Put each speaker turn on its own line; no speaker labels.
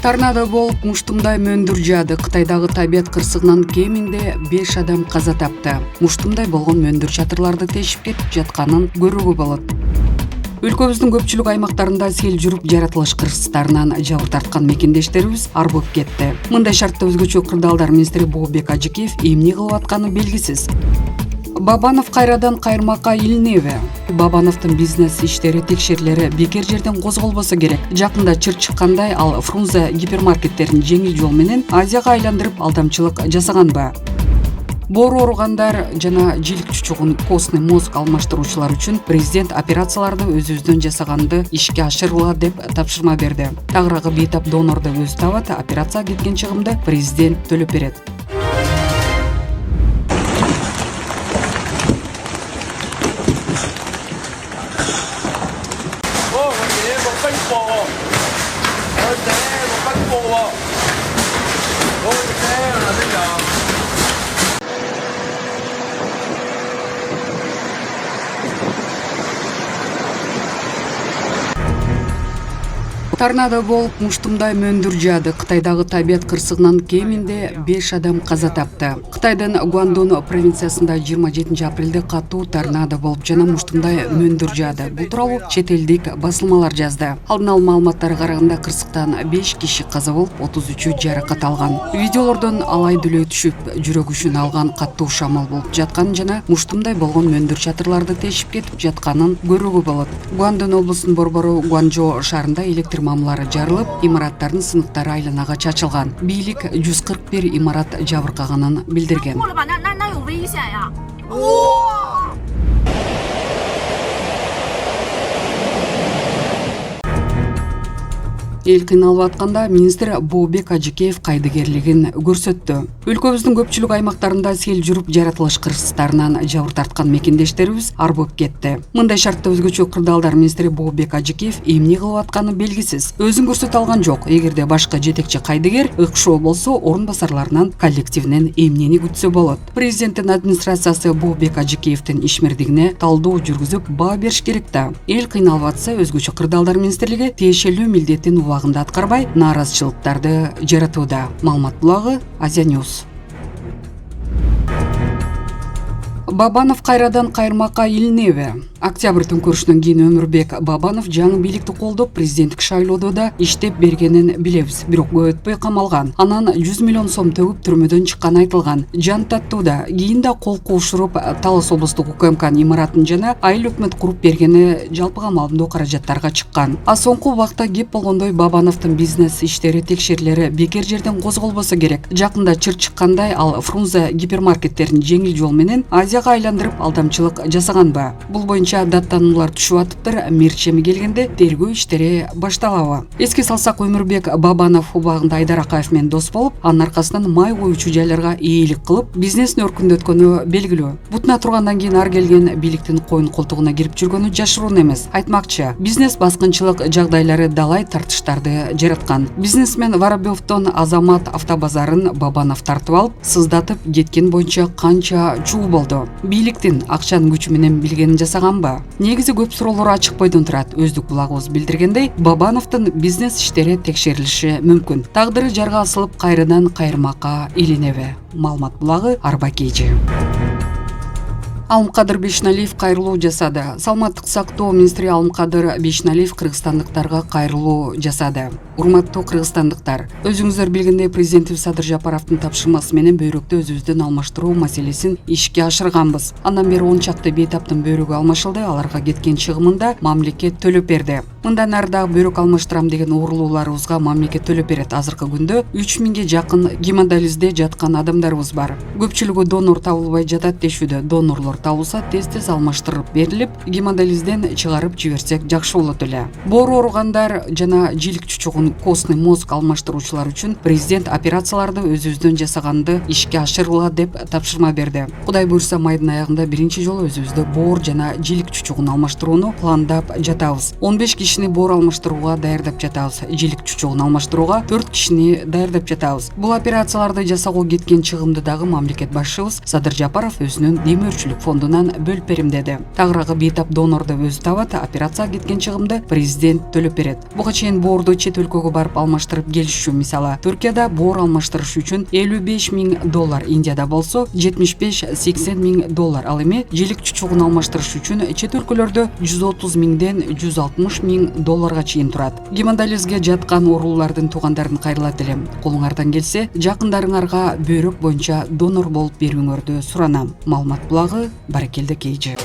Торнадо болуп муштумдай мөндүр жаады. Кытайдагы табият кырсыгынан кеминде 5 адам каза тапты. Муштумдай болгон мөндүр чатырларды тешип кетип жатканын көрүүгө болот. Өлкөбүздүн көпчүлүк аймактарында сел жүрүп жаратылыш кырсыздарынан жабыр тарткан мекендештерибиз арбып кетти. Мындай шартта өзгөчө кырдаалдар министри Бообек Ажыкеев эмне кылып атканы белгисиз. Бабанов кайрадан кайырмакка илинеби? Бабановдун бизнес иштери текшерилери бекер жерден козголбосо керек. Жакында чыр чыккандай ал Фрунзе гипермаркеттерин жеңил жол менен Азияга айландырып алдамчылык жасаганбы? Боору ооругандар жана жилик чучугун костный мозг алмаштыруучулар үчүн президент операцияларды өзүбүздөн жасаганды ишке ашыргыла деп тапшырма берди. Тагыраагы бейтап донорду өзү табат, операцияга кеткен чыгымды президент төлөп берет. Торнадо болуп муштумдай мөндүр жаады. Кытайдагы табият кырсыгынан кеминде 5 адам каза тапты. Кытайдын Гуандун провинциясында 27 апрелде катуу торнадо болуп жана муштумдай мөндүр жаады. Бул тууралуу чет элдик басылмалар жазды. Алдын ала маалыматтарга караганда кырсыктан 5 киши каза болуп, 33 жаракат алган. Видеолордон алай дүлөй түшүп, жүрөк үчүн алган катуу шамал болуп жатканын жана муштумдай болгон мөндүр чатырларды тешип кетип жатканын көрүүгө болот. Гуандун облусунун борбору Гуанчжоу шаарында электр мамлары жарылып, имараттардын сыныктары айланага чачылган. Бийлик 141 имарат жабыркаганын билдирген. Эл кыйналып атканда министр Бообек Ажыкеев кайдыгерлигин көрсөттү. Өлкөбүздүн көпчүлүк аймактарында сел жүрүп жаратылыш кырсыздарынан жабыр тарткан мекендештерибиз арбып кетти. Мындай шартта өзгөчө кырдаалдар министри Бообек Ажыкеев эмне кылып атканы белгисиз. Өзүн көрсөтө алган жок. Эгерде башка жетекчи кайдыгер ыкшоо болсо, орун басарларынан коллективинен эмнени күтсө болот. Президенттин администрациясы Бообек Ажыкеевдин ишмердигине талдоо жүргүзүп, баа бериш керек да. Эл кыйналып атса, өзгөчө кырдаалдар министрлиги тиешелүү милдетин убагында аткарбай, нааразычылыктарды жаратууда. Маалымат булагы Азия News. Бабанов кайрадан кайырмакка илинеби? Октябрь төңкөрүшүнөн кийин Өмүрбек Бабанов жаңы бийликти колдоп, президенттик шайлоодо да иштеп бергенин билебиз. Бирок көп өтпөй камалган. Анан 100 миллион сом төгүп түрмөдөн чыкканы айтылган. Жан таттууда. Кийин да кол куушуруп, Талас облустук УКМКнын имаратын жана айыл өкмөт куруп бергени жалпы камалдоо каражаттарга чыккан. А соңку убакта кеп болгондой Бабановдун бизнес иштери текшерилери бекер жерден козголбосо керек. Жакында чыр чыккандай ал Фрунзе гипермаркеттерин жеңил жол менен Азияга айландырып алдамчылык жасаганбы? Бул боюнча даттануулар түшүп атыптыр. Мерчеми келгенде тергөө иштери башталабы? Эске салсак, Өмүрбек Бабанов убагында Айдар Акаев менен дос болуп, анын аркасынан май коюучу жайларга ээлик кылып, бизнесин өркүндөткөнү белгилүү. Бутуна тургандан кийин ар келген бийликтин коюн колтугуна кирип жүргөнү жашыруун эмес. Айтмакчы, бизнес баскынчылык жагдайлары далай тартыштарды жараткан. Бизнесмен Воробьевдон Азамат автобазарын Бабанов тартып алып, сыздатып кеткен боюнча канча чуу болду. Бийликтин акчанын күчү менен билгенин жасаганбы? Негизи көп суроолор ачык бойдон турат. Өздүк булагыбыз билдиргендей, Бабановдун бизнес иштери текшерилиши мүмкүн. Тагдыры жарга асылып, кайрадан кайырмакка илинеби? Маалымат булагы Арбакейжи. Алымкадыр Бешналиев кайрылуу жасады. Саламаттык сактоо министри Алымкадыр Бешналиев кыргызстандыктарга кайрылуу жасады. Урматтуу кыргызстандыктар, өзүңүздөр билгендей президентибиз Садыр Жапаровдун тапшырмасы менен бөйрөктү өзүбүздөн алмаштыруу маселесин ишке ашырганбыз. Андан бери 10 чакты бейтаптын бөйрөгү алмашылды, аларга кеткен чыгымында мамлекет төлөп берди. Мындан ары дагы бөйрөк алмаштырам деген уурулууларыбызга мамлекет төлөп берет. Азыркы күндө 3000ге жакын гемодиализде жаткан адамдарыбыз бар. Көпчүлүгү донор табылбай жатат дешүүдө. Донорлор табылса тез алмаштырып берилип, гемодиализден чыгарып жиберсек жакшы болот эле. Боору ооругандар жана жилик чучугун костный мозг алмаштыруучулар үчүн президент операцияларды өзүбүздөн жасаганды ишке ашыргыла деп тапшырма берди. Кудай буйрса, майдын аягында биринчи жолу өзүбүздө боор жана жилик чучугун алмаштырууну пландап жатабыз. 15 киши кишини боор алмаштырууга даярдап жатабыз. Желик чучугун алмаштырууга 4 кишини даярдап жатабыз. Бул операцияларды жасоого кеткен чыгымды дагы мамлекет башчыбыз Садыр Жапаров өзүнүн демөөрчүлүк фондунан бөлүп берем деди. Тагыраагы бейтап донорду өзү табат, операцияга кеткен чыгымды президент төлөп берет. Буга чейин боорду чет өлкөгө барып алмаштырып келишүү, мисалы Түркияда боор алмаштырыш үчүн $55,000, Индияда болсо $75-80,000, ал эми желик чучугун алмаштырыш үчүн чет өлкөлөрдө $130,000ден $160,000 чейин турат. Гемодиализге жаткан оорулардын туугандарын кайрылат элем. Колуңардан келсе, жакындарыңарга бөйрөк боюнча донор болуп берүүңөрдү суранам. Маалымат булагы Баракелде Кейжи.